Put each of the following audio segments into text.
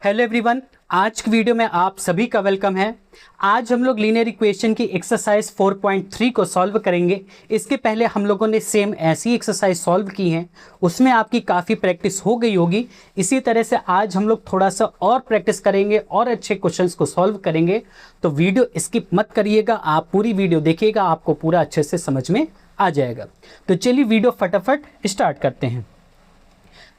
Hello everyone, आज की video में आप सभी का वेलकम है। आज हम लोग लीनियर इक्वेशन की एक्सरसाइज 4.3 को सॉल्व करेंगे। इसके पहले हम लोगों ने सेम ऐसी एक्सरसाइज सॉल्व की हैं, उसमें आपकी काफ़ी प्रैक्टिस हो गई होगी। इसी तरह से आज हम लोग थोड़ा सा और प्रैक्टिस करेंगे और अच्छे क्वेश्चंस को सॉल्व करेंगे। तो वीडियो स्किप मत करिएगा, आप पूरी वीडियो देखिएगा, आपको पूरा अच्छे से समझ में आ जाएगा। तो चलिए वीडियो फटाफट स्टार्ट करते हैं।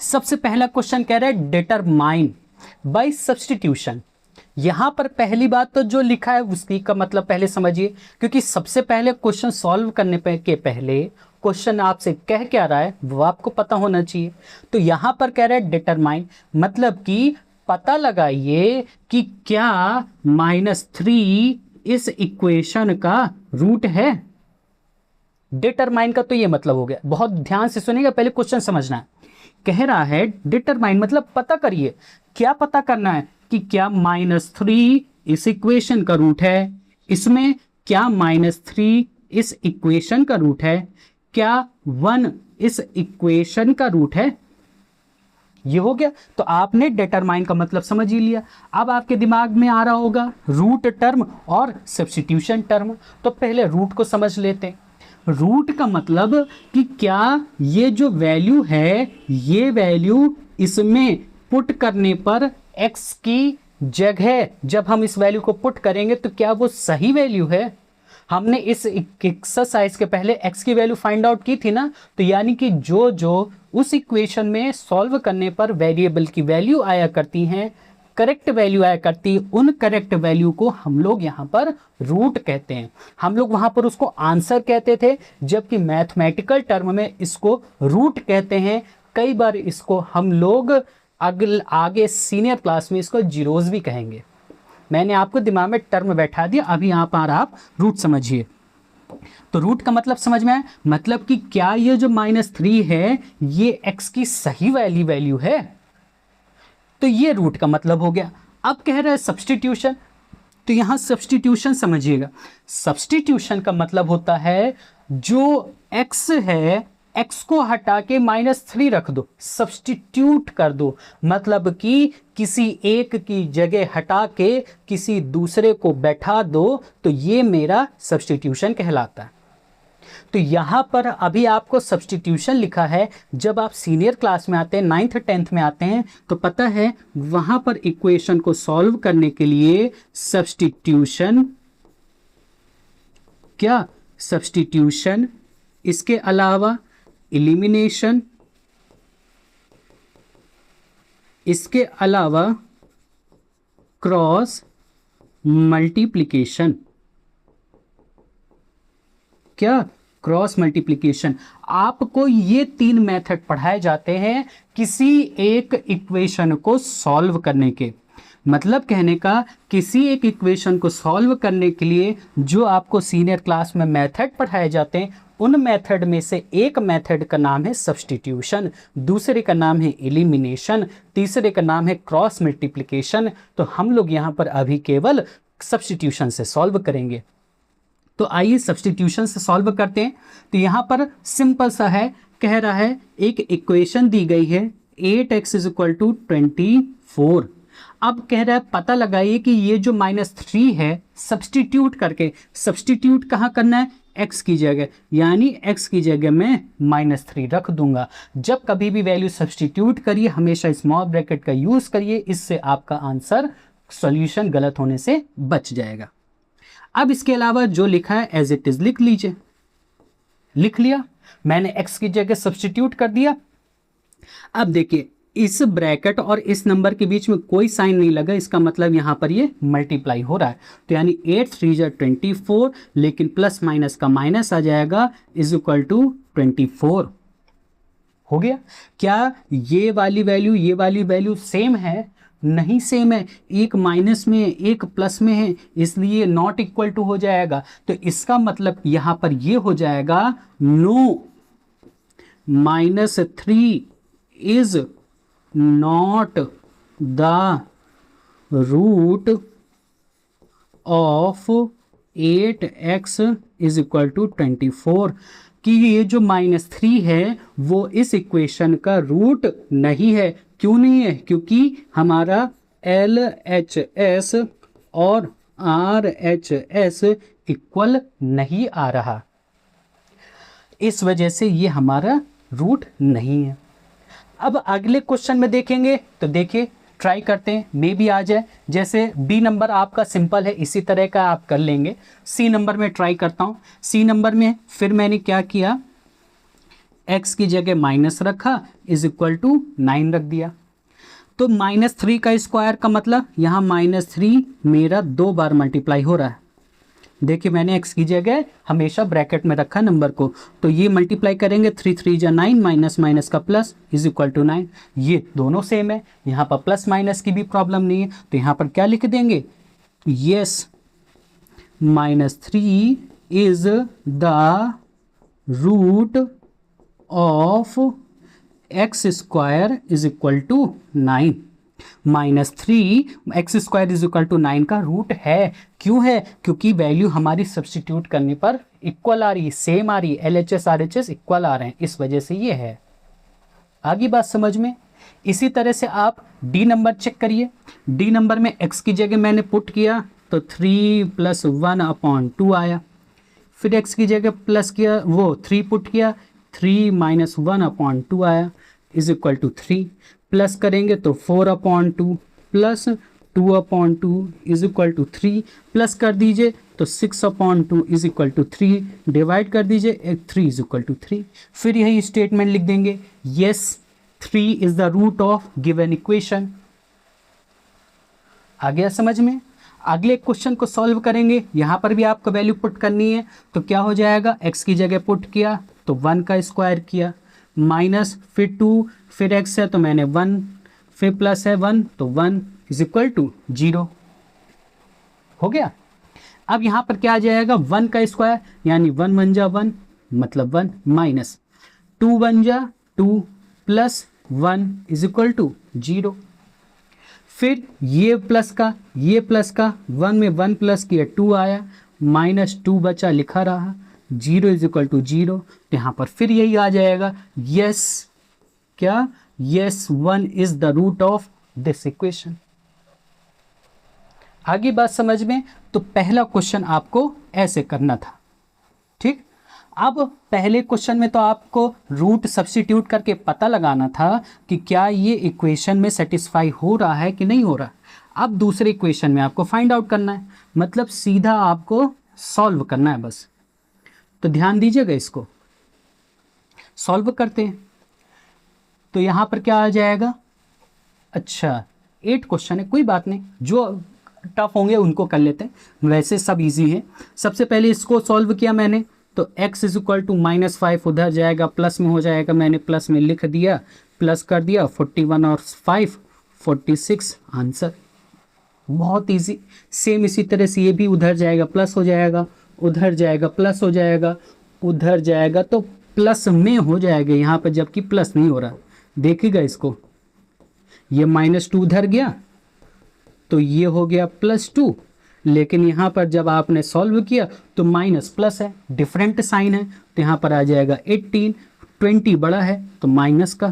सबसे पहला क्वेश्चन कह रहा है डिटरमाइन बाय सब्स्टिट्यूशन। यहां पर पहली बात तो जो लिखा है उसकी का मतलब पहले समझिए, क्योंकि सबसे पहले क्वेश्चन सॉल्व करने के पहले क्वेश्चन आपसे कह क्या रहा है वो आपको पता होना चाहिए। तो यहां पर कह रहा है डिटरमाइन, मतलब कि पता लगाइए कि क्या -3 इस इक्वेशन का रूट है। डिटरमाइन का तो ये मतलब हो गया। बहुत ध्यान से सुनिएगा, पहले क्वेश्चन समझना है। कह रहा है डिटरमाइन मतलब पता करिए। क्या पता करना है कि क्या -3 इस इक्वेशन का रूट है, इसमें क्या -3 इस इक्वेशन का रूट है, क्या 1 इस इक्वेशन का रूट है। ये हो गया। तो आपने डिटरमाइन का मतलब समझ ही लिया। अब आपके दिमाग में आ रहा होगा रूट टर्म और सब्स्टिट्यूशन टर्म। तो पहले रूट को समझ लेते हैं। रूट का मतलब कि क्या ये जो वैल्यू है, ये वैल्यू इसमें पुट करने पर x की जगह जब हम इस वैल्यू को पुट करेंगे तो क्या वो सही वैल्यू है। हमने इस एक्सरसाइज के पहले x की वैल्यू फाइंड आउट की थी ना, तो यानी कि जो उस इक्वेशन में सॉल्व करने पर वेरिएबल की वैल्यू आया करती हैं, करेक्ट वैल्यू आया करती है, उन करेक्ट वैल्यू को हम लोग यहाँ पर रूट कहते हैं। हम लोग वहाँ पर उसको आंसर कहते थे, जबकि मैथमेटिकल टर्म में इसको रूट कहते हैं। कई बार इसको हम लोग आगे सीनियर क्लास में इसको जीरोज भी कहेंगे। मैंने आपको दिमाग में टर्म बैठा दिया, अभी यहाँ पर आप रूट समझिए। तो रूट का मतलब समझ में आया, मतलब कि क्या ये जो -3 है ये x की सही वाली वैल्यू है। तो ये रूट का मतलब हो गया। अब कह रहा है सब्स्टिट्यूशन, तो यहां सब्स्टिट्यूशन समझिएगा। सब्स्टिट्यूशन का मतलब होता है जो x है, x को हटा के -3 रख दो, सब्स्टिट्यूट कर दो। मतलब कि किसी एक की जगह हटा के किसी दूसरे को बैठा दो, तो ये मेरा सब्स्टिट्यूशन कहलाता है। तो यहां पर अभी आपको सब्स्टिट्यूशन लिखा है। जब आप सीनियर क्लास में आते हैं, 9th 10th में आते हैं, तो पता है वहां पर इक्वेशन को सॉल्व करने के लिए सब्स्टिट्यूशन, क्या सब्स्टिट्यूशन, इसके अलावा एलिमिनेशन, इसके अलावा क्रॉस मल्टीप्लिकेशन, क्या क्रॉस मल्टीप्लिकेशन। आपको ये 3 मेथड पढ़ाए जाते हैं किसी एक इक्वेशन को सॉल्व करने के। मतलब कहने का, किसी एक इक्वेशन को सॉल्व करने के लिए जो आपको सीनियर क्लास में मेथड पढ़ाए जाते हैं, उन मेथड में से एक मेथड का नाम है सब्स्टिट्यूशन, दूसरे का नाम है एलिमिनेशन, तीसरे का नाम है क्रॉस मल्टीप्लिकेशन। तो हम लोग यहाँ पर अभी केवल सब्स्टिट्यूशन से सॉल्व करेंगे। तो आइए सब्स्टिट्यूशन से सॉल्व करते हैं। तो यहाँ पर सिंपल सा है, कह रहा है एक इक्वेशन दी गई है 8x = 24। अब कह रहा है पता लगाइए कि ये जो -3 है सब्स्टिट्यूट करके, सब्स्टिट्यूट कहाँ करना है, x की जगह, यानी x की जगह मैं -3 रख दूंगा। जब कभी भी वैल्यू सब्स्टिट्यूट करिए हमेशा स्मॉल ब्रैकेट का यूज करिए, इससे आपका आंसर सॉल्यूशन गलत होने से बच जाएगा। अब इसके अलावा जो लिखा है एज इट इज लिख लीजिए। लिख लिया, मैंने x की जगह सब्स्टिट्यूट कर दिया। अब देखिए इस ब्रैकेट और इस नंबर के बीच में कोई साइन नहीं लगा, इसका मतलब यहां पर ये मल्टीप्लाई हो रहा है। तो यानी 8 3 जा 24, लेकिन प्लस माइनस का माइनस आ जाएगा, = 24 हो गया। क्या ये वाली वैल्यू सेम है? नहीं सेम है, एक माइनस में एक प्लस में है, इसलिए नॉट इक्वल टू हो जाएगा। तो इसका मतलब यहां पर ये हो जाएगा no, -3 is not the root of 8x = 24, कि ये जो -3 है वो इस इक्वेशन का रूट नहीं है। क्यों नहीं है? क्योंकि हमारा LHS और RHS इक्वल नहीं आ रहा, इस वजह से ये हमारा रूट नहीं है। अब अगले क्वेश्चन में देखेंगे तो देखिए ट्राई करते हैं, मे भी आ जाए। जैसे बी नंबर आपका सिंपल है, इसी तरह का आप कर लेंगे। सी नंबर में ट्राई करता हूँ। सी नंबर में फिर मैंने क्या किया, x की जगह माइनस रखा इज इक्वल टू 9 रख दिया। तो -3 का स्क्वायर का मतलब यहाँ -3 मेरा 2 बार मल्टीप्लाई हो रहा है। देखिए मैंने x की जगह हमेशा ब्रैकेट में रखा नंबर को, तो ये मल्टीप्लाई करेंगे 3 3 जा 9, माइनस माइनस का प्लस इज इक्वल टू 9। ये दोनों सेम है, यहाँ पर प्लस माइनस की भी प्रॉब्लम नहीं है, तो यहाँ पर क्या लिख देंगे, yes -3 is the root of x square is equal to 9। -3 x square is equal to 9 का रूट है। क्यों है, क्योंकि वैल्यू हमारी सब्सटीट्यूट करने पर इक्वल आ रही है, सेम आ रही है, LHS RHS इक्वल आ रहे हैं, इस वजह से ये है। आगे बात समझ में। इसी तरह से आप डी नंबर चेक करिए। डी नंबर में x की जगह मैंने पुट किया तो 3 + 1/2 आया। फिर x की जगह प्लस किया, वो 3 पुट किया, 3 - 1/2 आया इज इक्वल टू 3। प्लस करेंगे तो 4/2 plus 2/2 is equal to 3। Plus कर दीजिए तो 6/2 इज इक्वल टू 3। डिवाइड कर दीजिए 3 इज इक्वल टू 3। फिर यही स्टेटमेंट लिख देंगे, yes 3 is the root of given equation. आ गया समझ में। अगले क्वेश्चन को सॉल्व करेंगे, यहाँ पर भी आपको वैल्यू पुट करनी है। तो क्या हो जाएगा, x की जगह पुट किया तो 1 का स्क्वायर किया, माइनस फिर 2, फिर x है तो मैंने 1, फिर प्लस है 1 तो 1 इज इक्वल टू 0 हो गया। अब यहाँ पर क्या आ जाएगा, 1 का स्क्वायर यानी 1 1 जा 1 मतलब 1, माइनस 2 1 जा 2 प्लस 1 इज इक्वल टू 0। फिर ये प्लस का 1 में 1 प्लस किया 2 आया, -2 बचा लिखा रहा, 0 इज इक्वल टू 0। तो यहाँ पर फिर यही आ जाएगा, यस क्या, yes 1 is the root of this equation. आगे बात समझ में। तो पहला क्वेश्चन आपको ऐसे करना था, ठीक। अब पहले क्वेश्चन में तो आपको रूट सब्स्टिट्यूट करके पता लगाना था कि क्या ये इक्वेशन में सेटिस्फाई हो रहा है कि नहीं हो रहा। अब दूसरे इक्वेशन में आपको फाइंड आउट करना है, मतलब सीधा आपको सॉल्व करना है बस। तो ध्यान दीजिएगा, इसको सॉल्व करते हैं। तो यहाँ पर क्या आ जाएगा, अच्छा 8 क्वेश्चन है, कोई बात नहीं, जो टफ होंगे उनको कर लेते हैं, वैसे सब इजी है। सबसे पहले इसको सॉल्व किया मैंने, तो x इज इक्वल टू -5 उधर जाएगा, प्लस में हो जाएगा, मैंने प्लस में लिख दिया, प्लस कर दिया, 41 और 5 46 आंसर। बहुत इजी। सेम इसी तरह से ये भी उधर जाएगा प्लस हो जाएगा, उधर जाएगा प्लस हो जाएगा, उधर जाएगा तो प्लस में हो जाएगा यहाँ पर, जबकि प्लस नहीं हो रहा। देखिएगा इसको, ये -2 उधर गया तो ये हो गया +2, लेकिन यहाँ पर जब आपने सॉल्व किया तो माइनस प्लस है, डिफरेंट साइन है, तो यहाँ पर आ जाएगा 18। 20 बड़ा है तो माइनस का,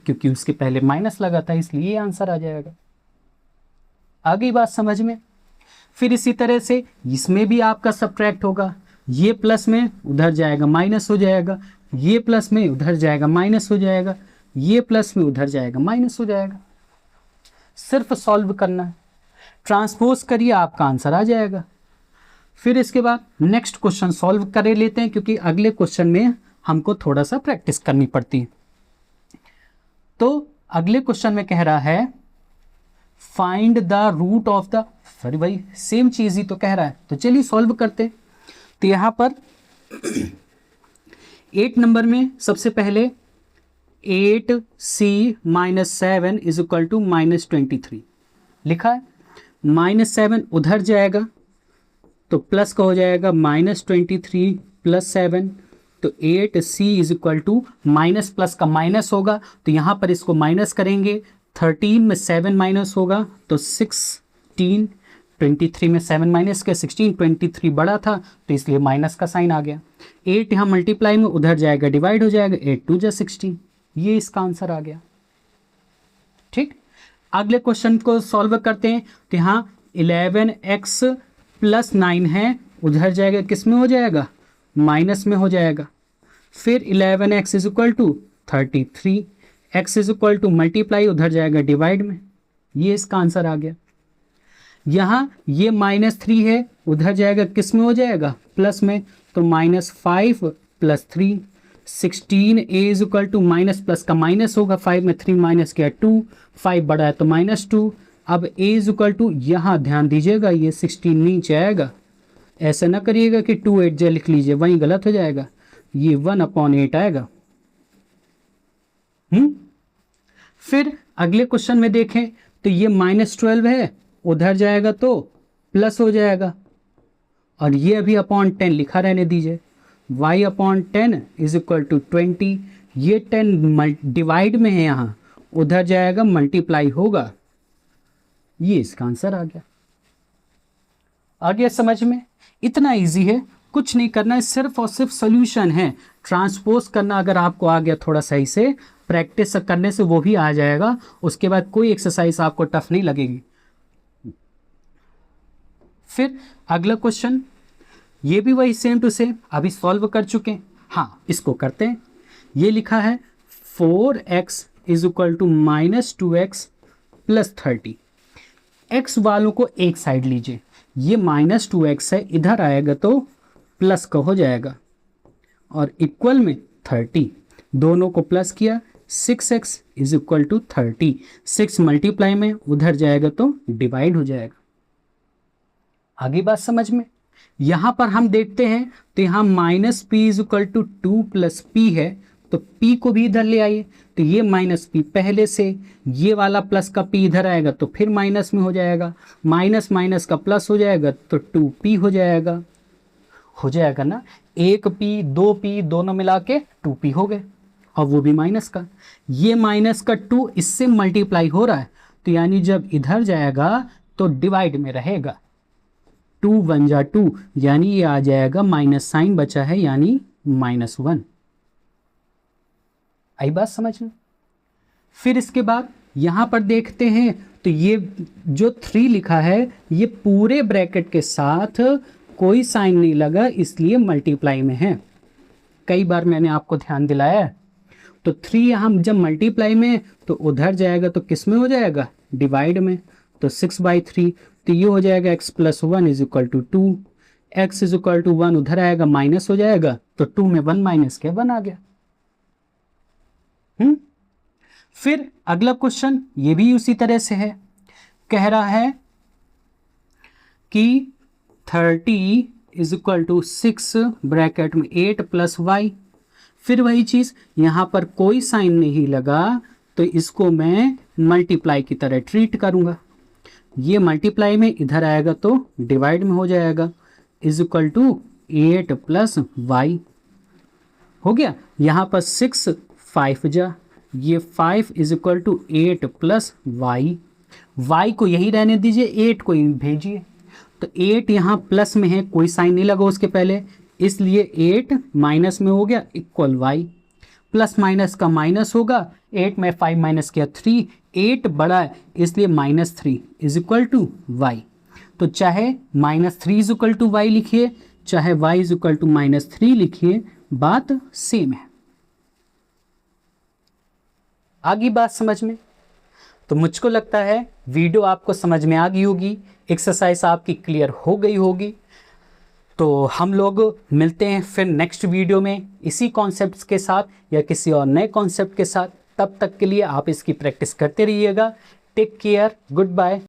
क्योंकि उसके पहले माइनस लगा था इसलिए ये आंसर आ जाएगा। आगे बात समझ में। फिर इसी तरह से इसमें भी आपका सब्ट्रैक्ट होगा, ये प्लस में उधर जाएगा माइनस हो जाएगा, ये प्लस में उधर जाएगा माइनस हो जाएगा, ये प्लस में उधर जाएगा माइनस हो जाएगा। सिर्फ सॉल्व करना है, ट्रांसपोज करिए आपका आंसर आ जाएगा। फिर इसके बाद नेक्स्ट क्वेश्चन सॉल्व कर लेते हैं, क्योंकि अगले क्वेश्चन में हमको थोड़ा सा प्रैक्टिस करनी पड़ती है। तो अगले क्वेश्चन में कह रहा है find the root of the, sorry भाई सेम चीज ही तो कह रहा है, तो चलिए सॉल्व करते हैं। तो यहां पर 8 नंबर में सबसे पहले 8c - 7 इज इक्वल टू -23 लिखा है। -7 उधर जाएगा तो प्लस का हो जाएगा, -23 + 7 तो 8c is equal to, minus plus का माइनस होगा तो यहाँ पर इसको माइनस करेंगे, 13 में 7 माइनस होगा तो 16, 23 में 7 माइनस के 16, 23 बड़ा था तो इसलिए माइनस का साइन आ गया। 8 यहाँ मल्टीप्लाई में उधर जाएगा डिवाइड हो जाएगा, 8 2 जा 16, ये इसका आंसर आ गया। ठीक। अगले क्वेश्चन को सॉल्व करते हैं। तो यहाँ 11x + 9 है, उधर जाएगा किस में हो जाएगा, माइनस में हो जाएगा। फिर 11x = 33, x = मल्टीप्लाई, उधर जाएगा डिवाइड में। ये इसका आंसर आ गया। यहाँ ये -3 है, उधर जाएगा किस में हो जाएगा, प्लस में, तो -5 + 3, 16a = माइनस प्लस का माइनस होगा, 5 में 3 माइनस किया 2, 5 बड़ा है तो -2। अब a = यहाँ ध्यान दीजिएगा, ये 16 नीचे आएगा, ऐसा ना करिएगा कि 2 8 जे लिख लीजिए, वहीं गलत हो जाएगा, ये 1/8 आएगा। फिर अगले क्वेश्चन में देखें तो ये -12 है, उधर जाएगा तो प्लस हो जाएगा, और ये अभी /10 लिखा रहने दीजिए। y/10 = 20, ये 10 डिवाइड में है, यहाँ उधर जाएगा मल्टीप्लाई होगा। ये इसका आंसर आ गया। आ गया समझ में? इतना इजी है, कुछ नहीं करना है, सिर्फ और सिर्फ सॉल्यूशन है। ट्रांसपोज करना अगर आपको आ गया थोड़ा सही से, प्रैक्टिस करने से वो भी आ जाएगा। उसके बाद कोई एक्सरसाइज आपको टफ नहीं लगेगी। फिर अगला क्वेश्चन, ये भी वही सेम टू सेम, अभी सॉल्व कर चुके हैं। हाँ, इसको करते हैं। ये लिखा है 4x = -2x + 30। x वालों को एक साइड लीजिए, ये -2x है, इधर आएगा तो प्लस का हो जाएगा, और इक्वल में 30, दोनों को प्लस किया, 6x = 30, 6 मल्टीप्लाई में, उधर जाएगा तो डिवाइड हो जाएगा। आगे बात समझ में? यहाँ पर हम देखते हैं तो यहाँ -p = 2 + p है, तो p को भी इधर ले आइए, तो ये -p पहले से, ये वाला प्लस का p इधर आएगा तो फिर माइनस में हो जाएगा, माइनस माइनस का प्लस हो जाएगा तो 2p हो जाएगा ना। 1p 2p दोनों मिला के 2p हो गए, और वो भी माइनस का। ये माइनस का 2 इससे मल्टीप्लाई हो रहा है, तो यानी जब इधर जाएगा तो डिवाइड में रहेगा, 2 1 जा 2, यानी ये आ जाएगा, माइनस साइन बचा है यानी -1। आई बात समझ में? फिर इसके बाद यहाँ पर देखते हैं तो ये जो 3 लिखा है, ये पूरे ब्रैकेट के साथ कोई साइन नहीं लगा, इसलिए मल्टीप्लाई में है। कई बार मैंने आपको ध्यान दिलाया है। तो 3 यहाँ जब मल्टीप्लाई में, तो उधर जाएगा तो किस में हो जाएगा, डिवाइड में, तो 6/3, तो ये हो जाएगा x + 1 = 2, x = 1, उधर आएगा माइनस हो जाएगा, तो 2 में 1 माइनस के 1 आ गया। फिर अगला क्वेश्चन, ये भी उसी तरह से है, कह रहा है कि 30 = 6 ब्रैकेट में 8 + y। फिर वही चीज़, यहाँ पर कोई साइन नहीं लगा, तो इसको मैं मल्टीप्लाई की तरह ट्रीट करूँगा। ये मल्टीप्लाई में, इधर आएगा तो डिवाइड में हो जाएगा, = 8 + y हो गया। यहाँ पर 6 5 जा, ये 5 = 8 + y को यही रहने दीजिए, 8 को ही भेजिए। तो 8 यहाँ प्लस में है, कोई साइन नहीं लगा उसके पहले, इसलिए 8 माइनस में हो गया, इक्वल y, प्लस माइनस का माइनस होगा, 8 में 5 माइनस किया 3, 8 बड़ा है इसलिए -3 = y। तो चाहे -3 = y लिखिए, चाहे y = -3 लिखिए, बात सेम है। आगे बात समझ में? तो मुझको लगता है वीडियो आपको समझ में आ गई होगी, एक्सरसाइज आपकी क्लियर हो गई होगी। तो हम लोग मिलते हैं फिर नेक्स्ट वीडियो में इसी कॉन्सेप्ट्स के साथ या किसी और नए कॉन्सेप्ट के साथ। तब तक के लिए आप इसकी प्रैक्टिस करते रहिएगा। Take care, good bye.